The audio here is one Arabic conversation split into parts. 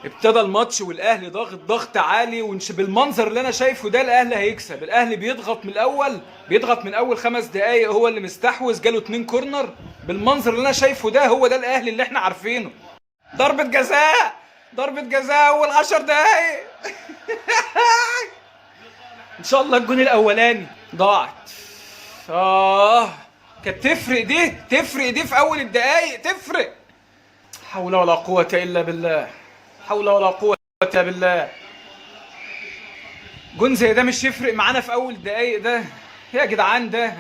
ابتدى الماتش والاهلي ضاغط ضغط عالي، بالمنظر اللي انا شايفه ده الاهلي هيكسب. الاهلي بيضغط من الاول، بيضغط من اول 5 دقايق، هو اللي مستحوذ، جاله 2 كورنر. بالمنظر اللي انا شايفه ده هو ده الاهلي اللي احنا عارفينه. ضربة جزاء، ضربة جزاء اول 10 دقايق. ان شاء الله الجون الاولاني ضاعت. كانت تفرق دي، تفرق دي في اول الدقايق، تفرق. حول ولا قوة الا بالله، حول ولا قوة الا بالله. جون زي ده مش يفرق معانا في اول دقايق ده يا جدعان؟ ده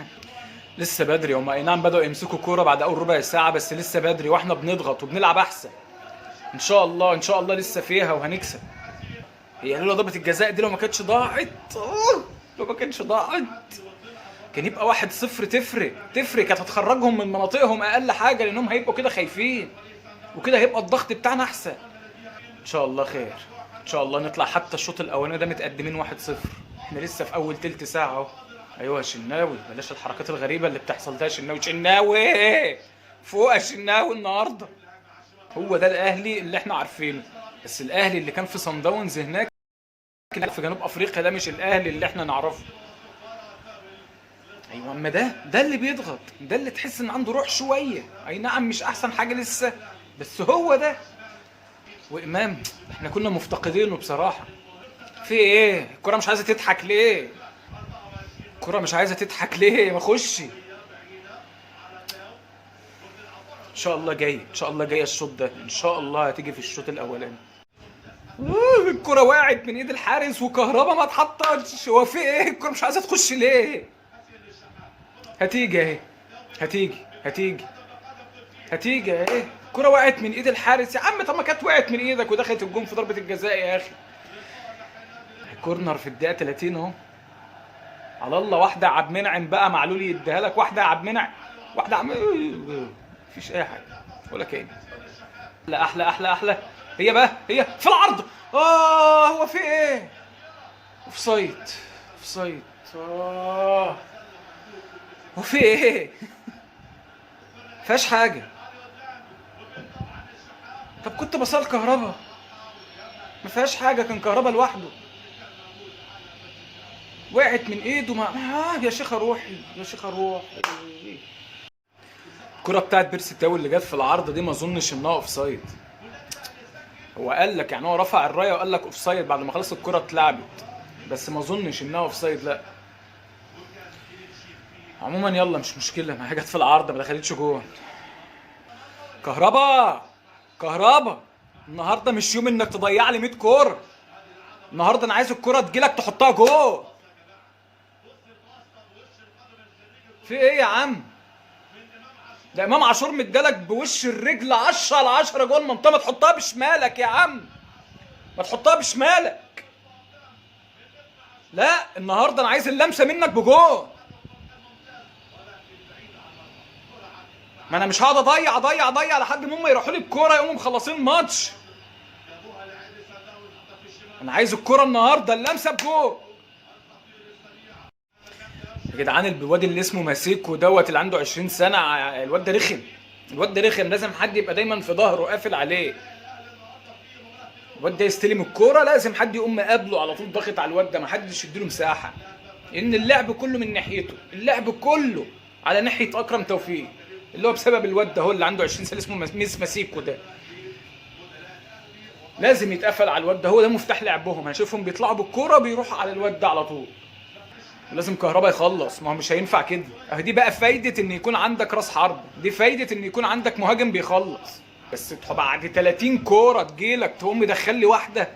لسه بدري. هم اي نعم بدأوا يمسكوا كورة بعد اول ربع ساعة، بس لسه بدري واحنا بنضغط وبنلعب احسن. ان شاء الله ان شاء الله لسه فيها وهنكسب. هي لولا ضربة الجزاء دي لو ما كانتش ضاعت، لو ما كانتش ضاعت كان يبقى 1-0. تفرق، تفرق، كانت هتخرجهم من مناطقهم اقل حاجة، لانهم هيبقوا كده خايفين، وكده هيبقى الضغط بتاعنا احسن. ان شاء الله خير، ان شاء الله نطلع. حتى الشوط الاولاني ده متقدمين 1-0، احنا لسه في اول تلت ساعة اهو. ايوه يا شناوي، بلاش الحركات الغريبة اللي بتحصل ده يا شناوي. شناوي فوق يا شناوي النهارده. هو ده الاهلي اللي احنا عارفينه، بس الاهلي اللي كان في صن داونز هناك في جنوب افريقيا ده مش الاهلي اللي احنا نعرفه. ايوه، اما ده اللي بيضغط، ده اللي تحس ان عنده روح شويه. اي نعم مش احسن حاجه لسه، بس هو ده. وامام احنا كنا مفتقدينه بصراحه. في ايه؟ الكره مش عايزه تضحك ليه؟ الكره مش عايزه تضحك ليه؟ ما خشي. ان شاء الله جاي، ان شاء الله جايه الشوط ده، ان شاء الله هتيجي في الشوط الاولاني. الكرة وقعت من ايد الحارس وكهربا ما اتحطتش. هو في ايه؟ الكرة مش عايزة تخش ليه؟ هتيجي اهي، هتيجي اهي. الكرة وقعت من ايد الحارس يا عم. طب ما كانت وقعت من ايدك ودخلت الجون في ضربة الجزاء يا اخي. كورنر في الدقيقة 30 اهو. على الله، واحدة عبد المنعم بقى، معلول يديها لك. واحدة عبد المنعم، واحدة مفيش اي حاجة ولا كأن. لا، احلى هي بقى، هي في العرض. هو في ايه؟ اوفسايد، اوفسايد. هو في ايه؟ فيهاش حاجه. طب كنت بصل كهربا، ما فيهاش حاجه، كان كهربا لوحده. وقعت من ايده. ما يا شيخه روحي، يا شيخه روحي. الكره بتاعت بيرسي تاو اللي جت في العرض دي ما اظنش انها اوفسايد. هو قال لك يعني، هو رفع الرايه وقال لك اوفسايد بعد ما خلص الكره اتلعبت، بس ما اظنش انها اوفسايد. لا عموما يلا مش مشكله، ما هي جت في العرض ما دخلتش جون. كهربا النهارده مش يوم انك تضيع لي 100 كوره. النهارده انا عايز الكوره تجيلك تحطها جول. في ايه يا عم؟ ده امام عاشور مدالك بوش الرجل 10/10 جول منطقه. ما تحطها بشمالك يا عم، ما تحطها بشمالك. لا النهارده انا عايز اللمسه منك بجول. ما انا مش هقعد اضيع لحد ما هم يروحوا لي الكوره يقوموا مخلصين الماتش. انا عايز الكوره النهارده اللمسه بجول. يا جدعان الواد اللي اسمه ماسيكو دوت اللي عنده 20 سنه، الواد ده رخم، الواد ده رخم. لازم حد يبقى دايما في ظهره قافل عليه. الواد ده يستلم الكوره لازم حد يقوم مقابله على طول، ضاغط على الواد ده، ما حدش يديله مساحه. ان اللعب كله من ناحيته، اللعب كله على ناحيه اكرم توفيق، اللي هو بسبب الواد ده هو اللي عنده 20 سنه اسمه ماسيكو ده. لازم يتقفل على الواد ده، هو ده مفتاح لعبهم. هنشوفهم بيطلعوا بالكوره بيروحوا على الواد ده على طول. لازم كهربا يخلص، ما هو مش هينفع كده. دي بقى فايده ان يكون عندك راس حرب، دي فايده ان يكون عندك مهاجم بيخلص. بس بعد 30 كوره تجيلك تقوم مدخل لي واحده.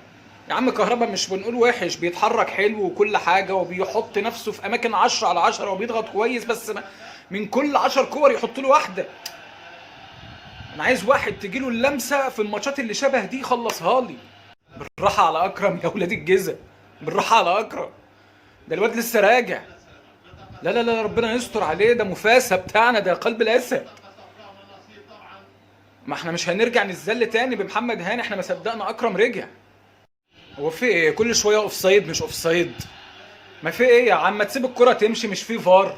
يا عم كهربا مش بنقول وحش، بيتحرك حلو وكل حاجه وبيحط نفسه في اماكن 10/10 وبيضغط كويس، بس من كل 10 كور يحط له واحده. انا عايز واحد تجيله اللمسه في الماتشات اللي شبه دي يخلصها لي. بالراحه على اكرم يا ولاد الجزم، بالراحه على اكرم، ده الواد لسه راجع. لا ربنا يستر عليه، ده مفاسة بتاعنا، ده قلب الاسد. ما احنا مش هنرجع نتذل تاني بمحمد هاني، احنا ما صدقنا اكرم رجع. هو في ايه؟ كل شويه اوفسايد مش اوفسايد. ما في ايه يا عم؟ ما تسيب الكره تمشي، مش في فار.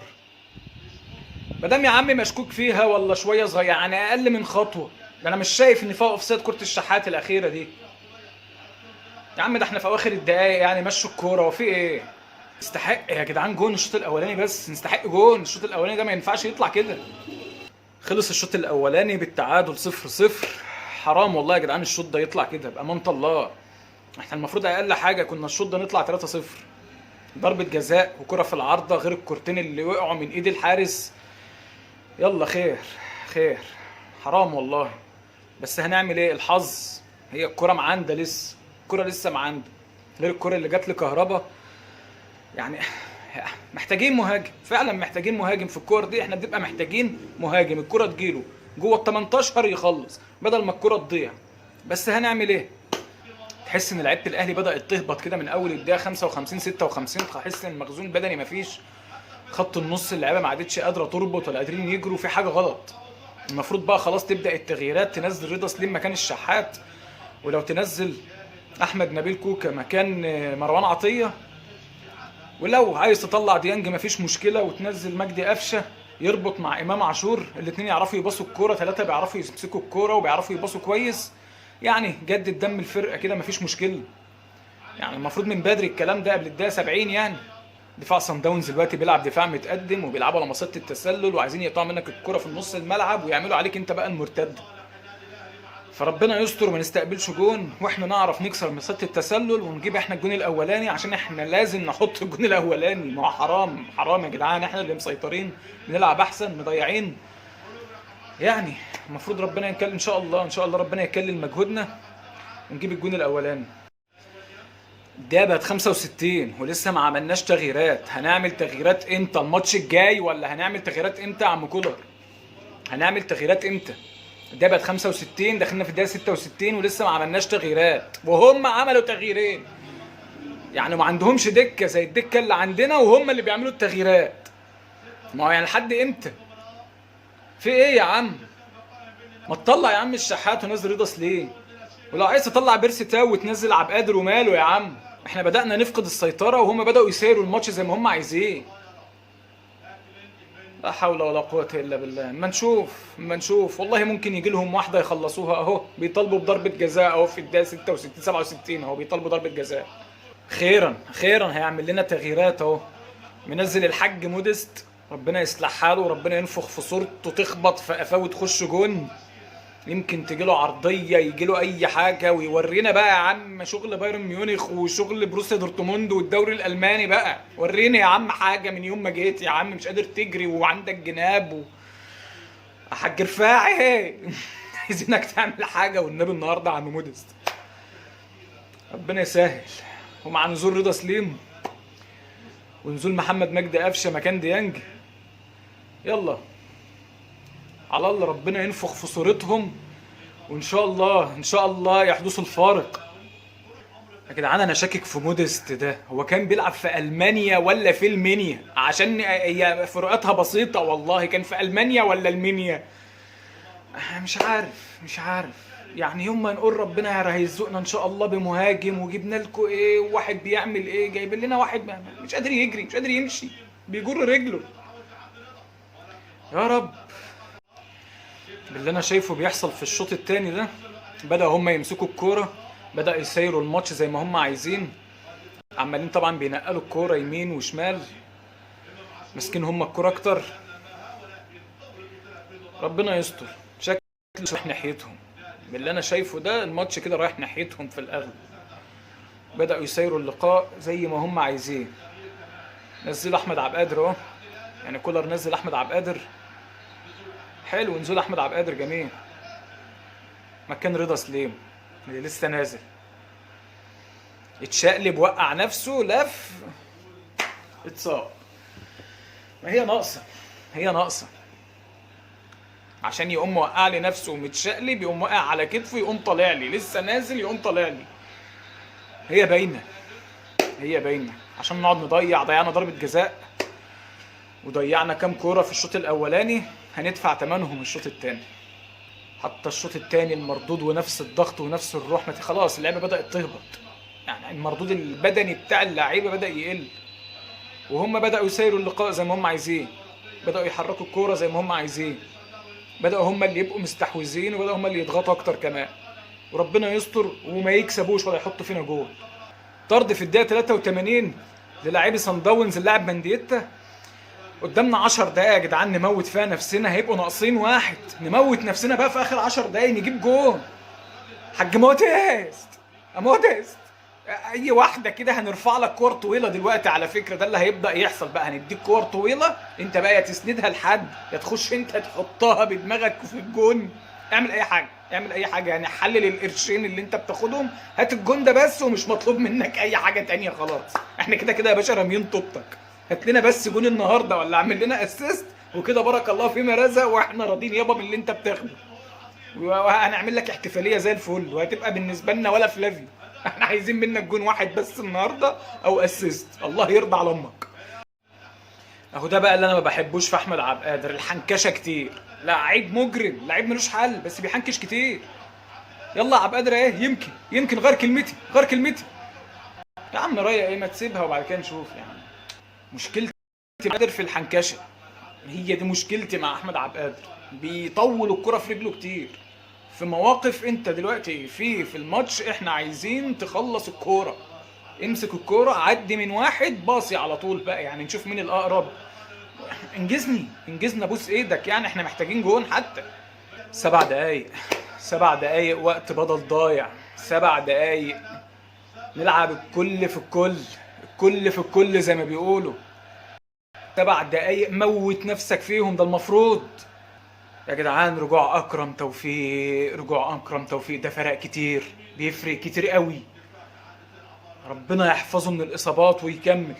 ما دام يا عم مشكوك فيها ولا شويه صغير، يعني اقل من خطوه. ده انا مش شايف ان فيها اوفسايد كره الشحات الاخيره دي. يا عم ده احنا في اواخر الدقايق يعني، مشوا الكوره وفي ايه؟ نستحق يا جدعان جون الشوط الاولاني، بس نستحق جون الشوط الاولاني ده، ما ينفعش يطلع كده. خلص الشوط الاولاني بالتعادل 0-0. حرام والله يا جدعان الشوط ده يطلع كده بامانه الله. احنا المفروض اقل حاجه كنا الشوط ده نطلع 3-0. ضربه جزاء وكره في العارضه غير الكورتين اللي وقعوا من ايد الحارس. يلا خير خير. حرام والله. بس هنعمل ايه؟ الحظ. هي الكره معاندة لسه، الكره لسه معاندة، غير الكره اللي جات لكهربا يعني. محتاجين مهاجم فعلا، محتاجين مهاجم في الكور دي. احنا بنبقى محتاجين مهاجم الكره تجيله جوه ال 18 يخلص بدل ما الكره تضيع. بس هنعمل ايه؟ تحس ان لعيبه الاهلي بدات تهبط كده من اول الدقيقه 55 56. تحس ان المخزون البدني مفيش. خط النص اللعيبه ما عادتش قادره تربط ولا قادرين يجروا، في حاجه غلط. المفروض بقى خلاص تبدا التغييرات، تنزل رضا سليم مكان الشحات، ولو تنزل احمد نبيل كوكا مكان مروان عطيه، ولو عايز تطلع ديانج مفيش مشكله، وتنزل مجدي قفشه يربط مع امام عاشور. الاثنين يعرفوا يباصوا الكوره، ثلاثه بيعرفوا يمسكوا الكوره وبيعرفوا يباصوا كويس. يعني جدد دم الفرقه كده مفيش مشكله. يعني المفروض من بدري الكلام ده قبل الدقيقه 70 يعني. دفاع صن داونز دلوقتي بيلعب دفاع متقدم، وبيلعبوا على مصيده التسلل، وعايزين يقطعوا منك الكوره في النص الملعب ويعملوا عليك انت بقى المرتد. فربنا يستر وما نستقبلش جون، واحنا نعرف نكسر مصيده التسلل ونجيب احنا الجون الاولاني، عشان احنا لازم نحط الجون الاولاني. ما هو حرام حرام يا جدعان، احنا اللي مسيطرين بنلعب احسن مضيعين يعني. المفروض ربنا يكلل ان شاء الله، ان شاء الله ربنا يكلل مجهودنا ونجيب الجون الاولاني. الدقيقة بقت 65 ولسه ما عملناش تغييرات. هنعمل تغييرات امتى؟ الماتش الجاي ولا هنعمل تغييرات امتى يا عم كولر؟ هنعمل تغييرات امتى؟ الدقيقة بقت 65، دخلنا في الدقيقة 66 ولسه ما عملناش تغييرات، وهم عملوا تغييرين. يعني ما عندهمش دكة زي الدكة اللي عندنا، وهم اللي بيعملوا التغييرات. ما هو يعني لحد امتى؟ في ايه يا عم؟ ما تطلع يا عم الشحات ونزل رضا سليم، ولو عايز تطلع بيرسي تاو وتنزل عبد القادر وماله يا عم. احنا بدأنا نفقد السيطرة وهم بدأوا يسيروا الماتش زي ما هم عايزين. لا حول ولا قوة إلا بالله. ما نشوف والله ممكن يجي لهم واحدة يخلصوها اهو. بيطالبوا بضربة جزاء اهو في الدقيقة 66 67 اهو بيطالبوا ضربة جزاء. خيرا خيرا هيعمل لنا تغييرات اهو. منزل الحاج مودست، ربنا يصلح حاله وربنا ينفخ في صورته تخبط في قفاه وتخش جون. يمكن تجيله عرضيه، يجيله اي حاجه، ويورينا بقى يا عم شغل بايرن ميونخ وشغل بروسيا دورتموند والدوري الالماني بقى. وريني يا عم حاجه من يوم ما جيت يا عم. مش قادر تجري وعندك جناب حاج رفاعي عايزينك تعمل حاجه والنبي النهارده يا عم مودست. ربنا يسهل. ومع نزول رضا سليم ونزول محمد مجدي قفشه مكان ديانج، يلا على الله ربنا ينفخ في صورتهم، وان شاء الله ان شاء الله يحدثوا الفارق. يا جدعان انا شاكك في مودست ده، هو كان بيلعب في المانيا ولا في المنيا؟ عشان هي فروقاتها بسيطه والله. كان في المانيا ولا المنيا؟ مش عارف يعني. يوم ما نقول ربنا هيرزقنا ان شاء الله بمهاجم وجبنا لكم ايه وواحد بيعمل ايه، جايبين لنا واحد مش قادر يجري مش قادر يمشي بيجر رجله. يا رب. باللي انا شايفه بيحصل في الشوط الثاني ده، بدأ هم يمسكوا الكوره، بدأ يسيروا الماتش زي ما هم عايزين. عمالين طبعا بينقلوا الكوره يمين وشمال، ماسكين هم الكوره اكتر. ربنا يستر. شكله رايح ناحيتهم. باللي انا شايفه ده الماتش كده رايح ناحيتهم في الاغلب. بدأوا يسيروا اللقاء زي ما هم عايزين. نزلوا احمد عبد القادر اهو، يعني كولر نزل احمد عبد القادر. حلو نزول احمد عبد القادر جميل مكان رضا سليم اللي لسه نازل. اتشقلب وقع نفسه لف اتصاب. ما هي ناقصه عشان يقوم وقع لي نفسه ومتشقلب، يقوم وقع على كتفه يقوم طالع لي لسه نازل يقوم طالع لي. هي باينه عشان نقعد ضيعنا ضربه جزاء وضيعنا كام كوره في الشوط الاولاني، هندفع ثمنهم الشوط الثاني. حتى الشوط الثاني المردود ونفس الضغط ونفس الروح، خلاص اللعبه بدات تهبط. يعني المردود البدني بتاع اللعيبه بدا يقل، وهم بداوا يسيروا اللقاء زي ما هم عايزين، بداوا يحركوا الكوره زي ما هم عايزين، بداوا هم اللي يبقوا مستحوذين، وبداوا هم اللي يضغطوا اكتر كمان. وربنا يستر وما يكسبوش ولا يحطوا فينا جول. طرد في الدقيقه 83 للاعبي صن داونز اللاعب منديتا. قدامنا 10 دقايق يا جدعان نموت فيها نفسنا، هيبقوا ناقصين واحد، نموت نفسنا بقى في اخر 10 دقايق نجيب جول. حاج موديست موديست، اي واحده كده هنرفع لك كور طويله دلوقتي على فكره، ده اللي هيبدا يحصل بقى، هنديك كور طويله انت بقى يا تسندها لحد يا تخش انت تحطها بدماغك في الجون. اعمل اي حاجه، اعمل اي حاجه يعني، حلل القرشين اللي انت بتاخدهم، هات الجون ده بس ومش مطلوب منك اي حاجه تانية خلاص. احنا كده كده يا باشا راميين طوبتك، هات لنا بس جون النهارده ولا اعمل لنا اسيست وكده بارك الله فيما رزق، واحنا راضيين يابا باللي انت بتاخده، وهنعمل لك احتفاليه زي الفل وهتبقى بالنسبه لنا ولا فلافي. احنا عايزين منك جون واحد بس النهارده او اسيست، الله يرضى على امك. اهو ده بقى اللي انا ما بحبوش في احمد عبد القادر، الحنكشه كتير. لعيب مجرم، لعيب ملوش حل بس بيحنكش كتير. يلا يا عبد القادر ايه، يمكن غير كلمتي غير كلمتي. يا عم رايق ايه، ما تسيبها وبعد كده نشوف يعني. مشكلتي قادر في الحنكشه، هي دي مشكلتي مع احمد عبد القادر، بيطول الكره في رجله كتير في مواقف. انت دلوقتي في الماتش احنا عايزين تخلص الكوره، امسك الكوره عدي من واحد باصي على طول بقى، يعني نشوف مين الاقرب. انجزنا بوس ايدك يعني، احنا محتاجين جون حتى. 7 دقايق 7 دقايق وقت بدل ضايع، 7 دقايق نلعب الكل في الكل، الكل في الكل زي ما بيقولوا. 7 دقايق موت نفسك فيهم، ده المفروض يا جدعان. رجوع اكرم توفيق، رجوع اكرم توفيق ده فرق كتير، بيفرق كتير قوي، ربنا يحفظه من الاصابات ويكمل.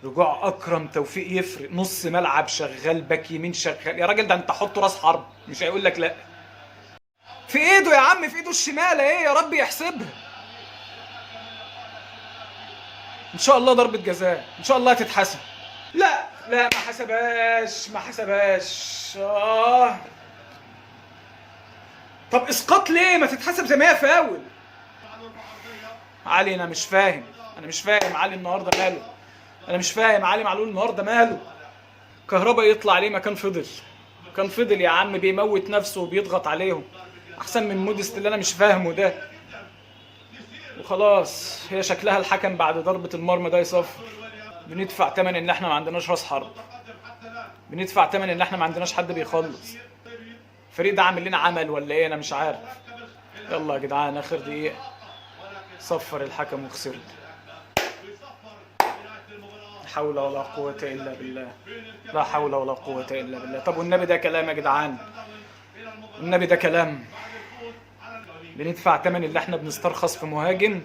رجوع اكرم توفيق يفرق، نص ملعب شغال، باك يمين شغال، يا راجل ده انت حط راس حرب مش هيقول لك لا. في ايده يا عم، في ايده الشمال ايه، يا رب يحسبها. ان شاء الله ضربة جزاء، ان شاء الله هتتحسب. لا ما حسبهاش. طب اسقاط ليه، ما تتحسب زي ما هي فاول. علي انا مش فاهم علي النهارده ماله، انا مش فاهم علي معلول النهارده ماله. كهربا يطلع ليه، ما كان فضل يا عم بيموت نفسه وبيضغط عليهم احسن من موديست اللي انا مش فاهمه ده. وخلاص هي شكلها الحكم بعد ضربة المرمى ده يصفر. بندفع ثمن ان احنا ما عندناش راس حرب، بندفع ثمن ان احنا ما عندناش حد بيخلص. الفريق ده عامل لنا عمل ولا ايه، انا مش عارف. يلا يا جدعان اخر دقيقة، صفر الحكم وخسرت. لا حول ولا قوة الا بالله، لا حول ولا قوة الا بالله. طب والنبي ده كلام يا جدعان، والنبي ده كلام. بندفع ثمن اللي احنا بنسترخص في مهاجم،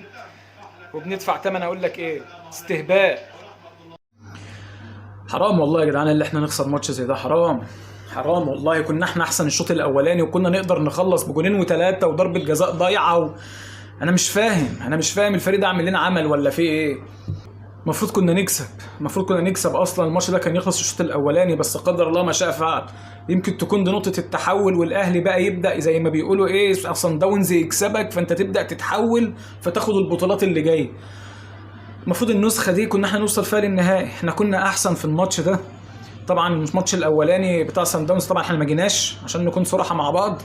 وبندفع ثمن اقول لك ايه، استهباء. حرام والله يا جدعان اللي احنا نخسر ماتش زي ده، حرام والله. كنا احنا احسن الشوط الاولاني وكنا نقدر نخلص بجونين و3 وضربة جزاء ضايعة انا مش فاهم الفريق ده عامل لنا عمل ولا في ايه. المفروض كنا نكسب اصلا. الماتش ده كان يخلص الشوط الاولاني، بس قدر الله ما شاء فعل. يمكن تكون دي نقطة التحول، والاهلي بقى يبدأ زي ما بيقولوا ايه، صن داونز يكسبك فانت تبدأ تتحول فتاخد البطولات اللي جايه. المفروض النسخة دي كنا احنا نوصل فيها للنهائي، احنا كنا احسن في الماتش ده. طبعا الماتش الاولاني بتاع صن داونز طبعا احنا ما جيناش عشان نكون صراحة مع بعض،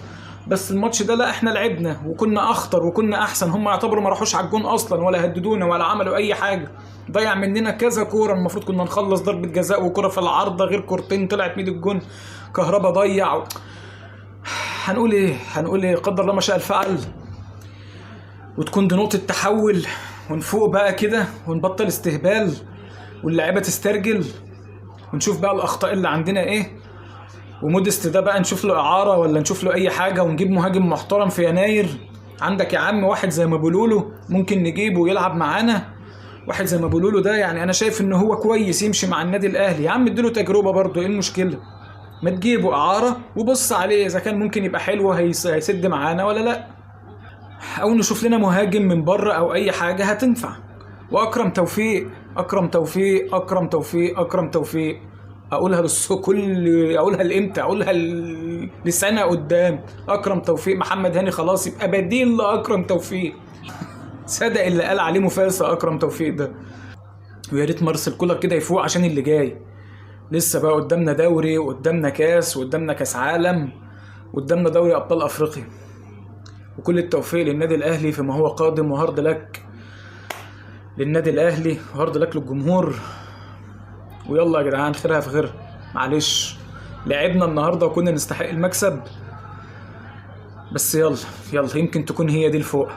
بس الماتش ده لا احنا لعبنا وكنا اخطر وكنا احسن. هم يعتبروا ما راحوش على الجون اصلا ولا هددونا ولا عملوا اي حاجة، ضيع مننا كذا كورة. المفروض كنا نخلص ضربة جزاء وكورة في العارضة غير كورتين طلعت ميد الجون. كهربا ضيع. هنقول ايه، قدر الله ما شاء الفعل. وتكون دي نقطة تحول ونفوق بقى كده ونبطل استهبال واللاعيبة تسترجل، ونشوف بقى الاخطاء اللي عندنا ايه. وموديست ده بقى نشوف له اعارة ولا نشوف له اي حاجة ونجيب مهاجم محترم في يناير. عندك يا عم واحد زي ما بولولو ممكن نجيبه ويلعب معانا. واحد زي ما بولولو ده يعني انا شايف ان هو كويس يمشي مع النادي الاهلي. يا عم اديله تجربة برضه، ايه المشكلة؟ ما تجيبه اعارة وبص عليه اذا كان ممكن يبقى حلو هيسد معانا ولا لا، او نشوف لنا مهاجم من بره او اي حاجة هتنفع. واكرم توفيق اقولها اقولها لامتى، اقولها لسنة قدام. اكرم توفيق، محمد هاني خلاص يبقى بديل لاكرم توفيق. صدق اللي قال عليه مفاسة اكرم توفيق ده. ويا ريت مارسيل كولر كده يفوق عشان اللي جاي. لسه بقى قدامنا دوري وقدامنا كاس وقدامنا كاس عالم وقدامنا دوري ابطال افريقيا. وكل التوفيق للنادي الاهلي فيما هو قادم، وهارد لك للنادي الاهلي وهارد لك للجمهور. ويلا يا جدعان، خيرها في غيرها. معلش لعبنا النهارده وكنا نستحق المكسب، بس يلا يمكن تكون هي دي الفوق،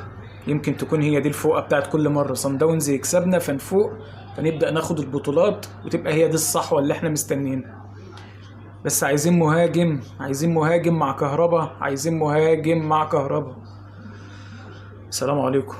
يمكن تكون هي دي الفوقه بتاعت كل مره. صن داونز يكسبنا فنفوق، فنبدا ناخد البطولات، وتبقى هي دي الصحوه اللي احنا مستنيينها. بس عايزين مهاجم، عايزين مهاجم مع كهربا، عايزين مهاجم مع كهربا. السلام عليكم.